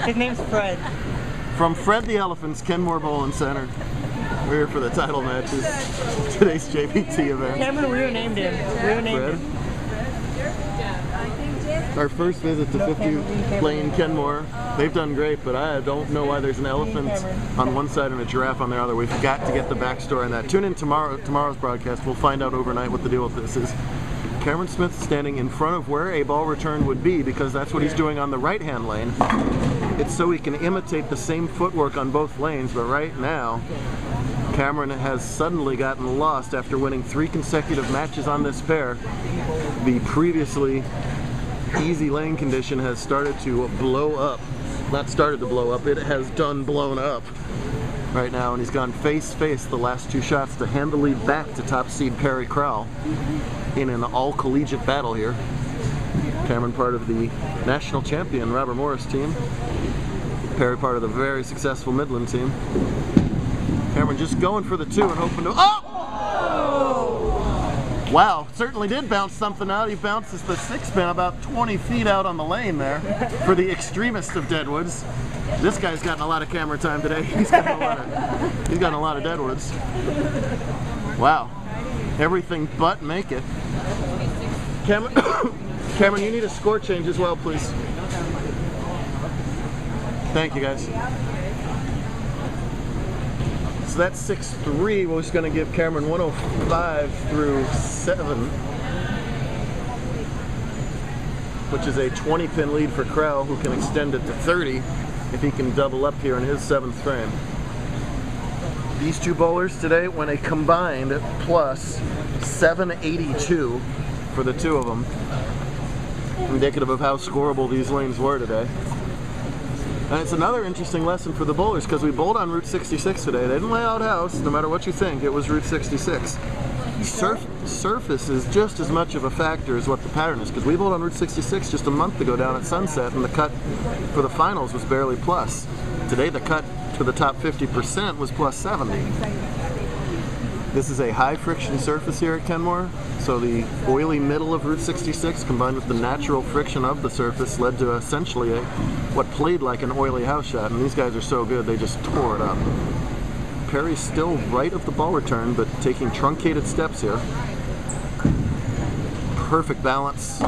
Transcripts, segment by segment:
His name's Fred. From Fred the Elephant's Kenmore Bowling Center. We're here for the title matches. Today's JBT event. Cameron Weier named him. Weier named him. Our first visit to 50 Lane Kenmore. They've done great, but I don't know why there's an elephant on one side and a giraffe on the other. We've got to get the backstory on that. Tune in tomorrow's broadcast. We'll find out overnight what the deal with this is. Cameron Smith's standing in front of where a ball return would be because that's what he's doing on the right-hand lane. It's so he can imitate the same footwork on both lanes, but right now, Cameron has suddenly gotten lost after winning 3 consecutive matches on this pair. The previously easy lane condition has started to blow up. Not started to blow up, it has done blown up right now, and he's gone face-face the last 2 shots to hand the lead back to top seed Perry Crowell in an all-collegiate battle here. Cameron part of the national champion Robert Morris team. Perry part of the very successful Midland team. Cameron just going for the 2 and hoping to... Oh! Wow, certainly did bounce something out. He bounces the 6-pin about 20 feet out on the lane there for the extremist of Deadwoods. This guy's gotten a lot of camera time today. He's gotten a lot of Deadwoods. Wow. Everything but make it. Cameron, Cameron, you need a score change as well, please. Thank you, guys. So that's 6-3. We're just going to give Cameron 105 through 7, which is a 20-pin lead for Crowell, who can extend it to 30 if he can double up here in his 7th frame. These 2 bowlers today went a combined plus 782 for the 2 of them. Indicative of how scoreable these lanes were today. And it's another interesting lesson for the bowlers because we bowled on Route 66 today. They didn't lay out house, no matter what you think, it was Route 66. Surface is just as much of a factor as what the pattern is, because we bowled on Route 66 just a month ago down at Sunset, and the cut for the finals was barely plus. Today the cut to the top 50% was plus 70. This is a high friction surface here at Kenmore, so the oily middle of Route 66 combined with the natural friction of the surface led to essentially what played like an oily house shot, and these guys are so good they just tore it up. Perry's still right of the ball return, but taking truncated steps here. Perfect balance,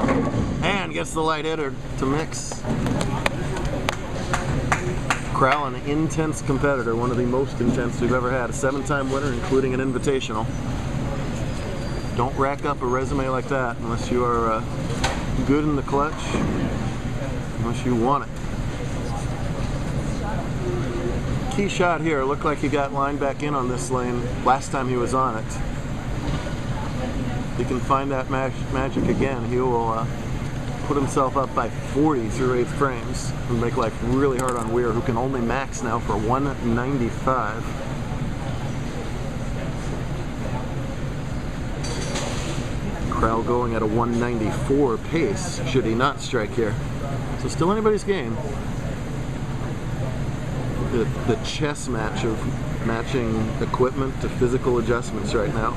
and gets the light hitter to mix. Crowell, an intense competitor, one of the most intense we've ever had. A 7-time winner, including an invitational. Don't rack up a resume like that unless you are good in the clutch, unless you want it. Key shot here, looked like he got lined back in on this lane last time he was on it. If he can find that magic again, he will put himself up by 40 through 8 frames and make life really hard on Weier, who can only max now for 195. Crowell going at a 194 pace should he not strike here. So still anybody's game. The chess match of matching equipment to physical adjustments right now.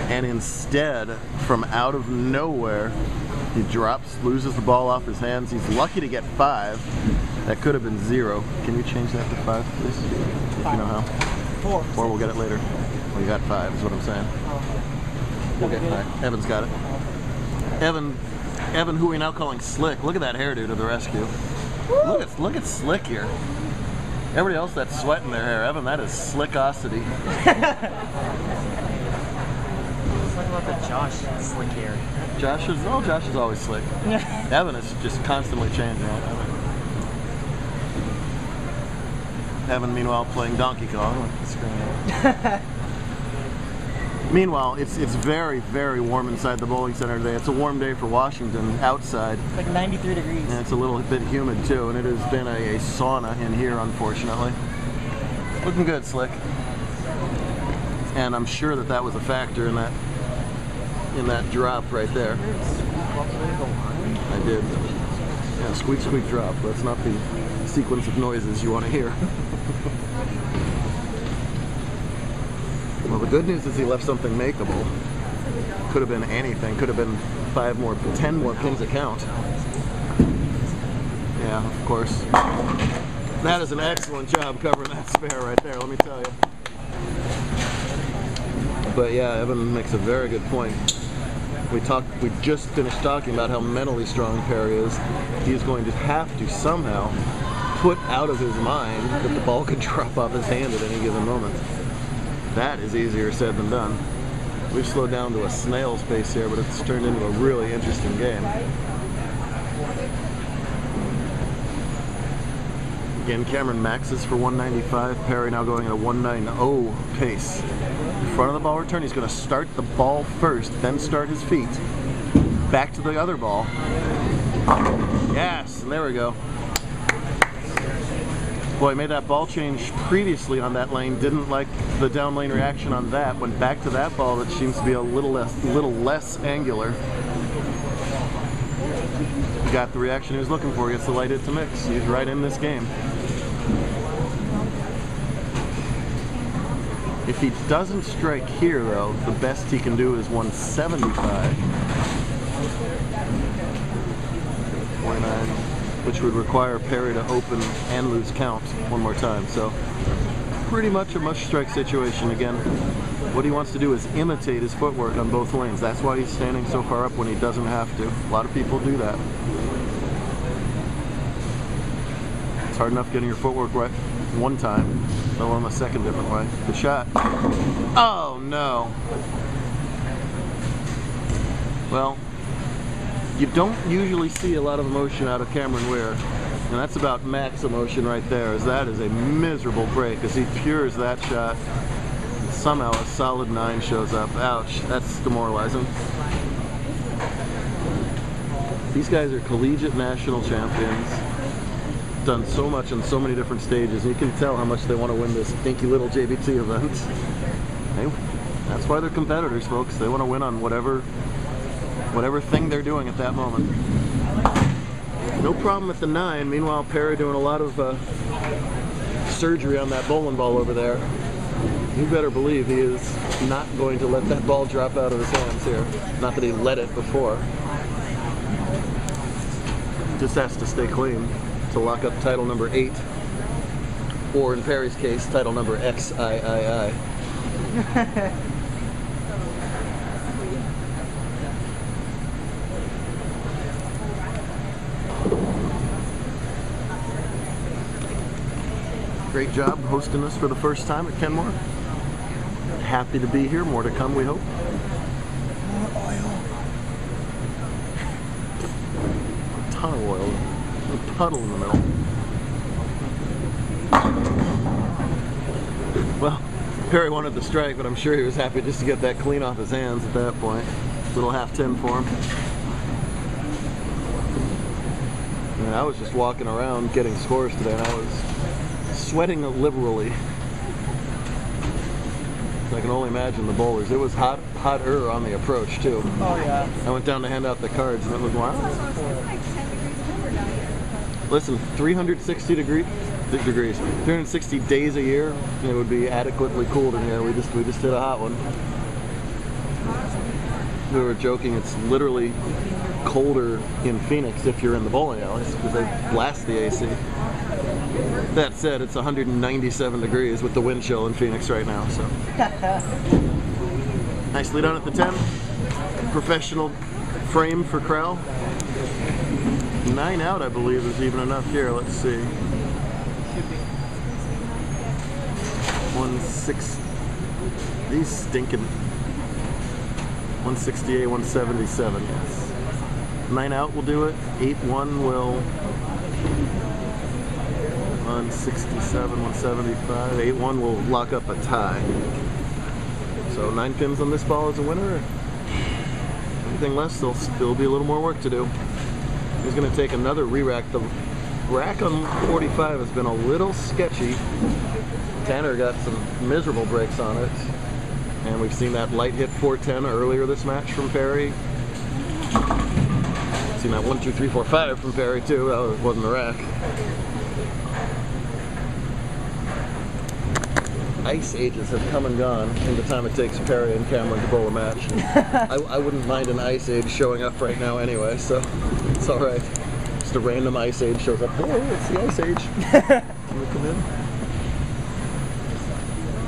And instead, from out of nowhere, he drops, loses the ball off his hands. He's lucky to get 5. That could have been 0. Can you change that to 5, please? If you know how. 4. Or we'll get it later. Well, you got 5 is what I'm saying. We'll get 5. Evan's got it. Evan, who we now calling Slick. Look at that hairdo to the rescue. Look at Slick here. Everybody else that's sweating their hair. Evan, that is slickosity. What about the Josh slick hair? Josh is always slick. Evan is just constantly changing. Evan, meanwhile, playing Donkey Kong with the screen. Meanwhile, it's very, very warm inside the bowling center today. It's a warm day for Washington outside. Like 93 degrees. And it's a little bit humid too, and it has been a sauna in here, unfortunately. Looking good, Slick. And I'm sure that was a factor in that drop right there. I did. Yeah, squeak, squeak, drop. That's not the sequence of noises you want to hear. Well, the good news is he left something makeable. Could have been anything. Could have been 10 more pins a count. Yeah, of course. That is an excellent job covering that spare right there, let me tell you. But yeah, Evan makes a very good point. We just finished talking about how mentally strong Perry is. He's going to have to somehow put out of his mind that the ball could drop off his hand at any given moment. That is easier said than done. We've slowed down to a snail's pace here, but it's turned into a really interesting game. Again, Cameron maxes for 195. Perry now going at a 190 pace. In front of the ball return, he's going to start the ball first, then start his feet. Back to the other ball. Yes, and there we go. Boy, he made that ball change previously on that lane. Didn't like the down lane reaction on that. Went back to that ball that seems to be a little less angular. He got the reaction he was looking for. He gets the light hit to mix. He's right in this game. If he doesn't strike here, though, the best he can do is 175. 49. Which would require Perry to open and lose count one more time. So pretty much a mush strike situation again. What he wants to do is imitate his footwork on both lanes. That's why he's standing so far up when he doesn't have to. A lot of people do that. It's hard enough getting your footwork right one time, let alone a second different way. Good shot. Oh no. Well, you don't usually see a lot of emotion out of Cameron Weier, and that's about max emotion right there, as that is a miserable break as he pures that shot, and somehow a solid 9 shows up. Ouch, that's demoralizing. These guys are collegiate national champions, done so much on so many different stages, and you can tell how much they want to win this dinky little JBT event. Hey, that's why they're competitors, folks. They want to win on whatever thing they're doing at that moment. No problem at the 9. Meanwhile, Perry doing a lot of surgery on that bowling ball over there. You better believe he is not going to let that ball drop out of his hands here. Not that he let it before. Just has to stay clean to lock up title number 8. Or in Perry's case, title number XIII. Great job hosting us for the first time at Kenmore. Happy to be here. More to come, we hope. More oil. A ton of oil. A puddle in the middle. Well, Perry wanted the strike, but I'm sure he was happy just to get that clean off his hands at that point. Little half 10 for him. And I was just walking around getting scores today, and I was sweating liberally. I can only imagine the bowlers. It was hotter on the approach too. Oh yeah. I went down to hand out the cards and it was wild. Listen, 360 degrees, 360 days a year, it would be adequately cooled in here. We just did a hot one. We were joking, it's literally colder in Phoenix if you're in the bowling alleys because they blast the AC. That said, it's 197 degrees with the wind chill in Phoenix right now, so. Nicely done at the 10. Professional frame for Crowell. 9 out, I believe, is even enough here. Let's see. 160. These stinking. 168, 177, yes. 9 out will do it. 8-1 will. 167, 175, 8-1 will lock up a tie. So 9 pins on this ball is a winner. Anything less, there'll still be a little more work to do. He's going to take another re-rack. The rack on 45 has been a little sketchy. Tanner got some miserable breaks on it. And we've seen that light hit 410 earlier this match from Perry. seen that 1, 2, 3, 4, 5 from Perry too. That wasn't the rack. Ice ages have come and gone in the time it takes Perry and Cameron to bowl a match. I wouldn't mind an ice age showing up right now anyway, so it's all right. Just a random ice age shows up. Hello, it's the ice age. Can we come in?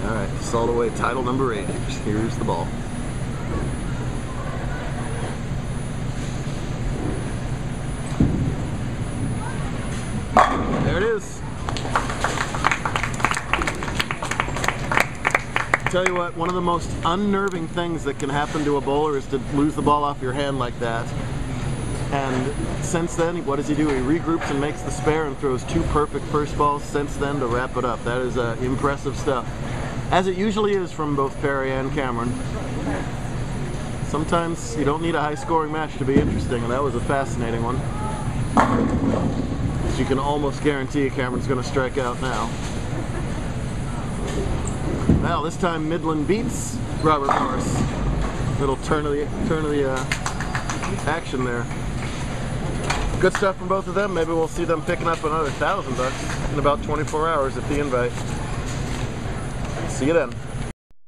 All right, salt away title number 8. Here's the ball. There it is. Tell you what, one of the most unnerving things that can happen to a bowler is to lose the ball off your hand like that. And since then, what does he do? He regroups and makes the spare and throws 2 perfect first balls since then to wrap it up. That is impressive stuff. As it usually is from both Perry and Cameron. Sometimes you don't need a high-scoring match to be interesting, and that was a fascinating one. You can almost guarantee Cameron's going to strike out now. Well, this time Midland beats Robert Morris. Little turn of the action there. Good stuff from both of them. Maybe we'll see them picking up another $1,000 in about 24 hours at the invite. See you then.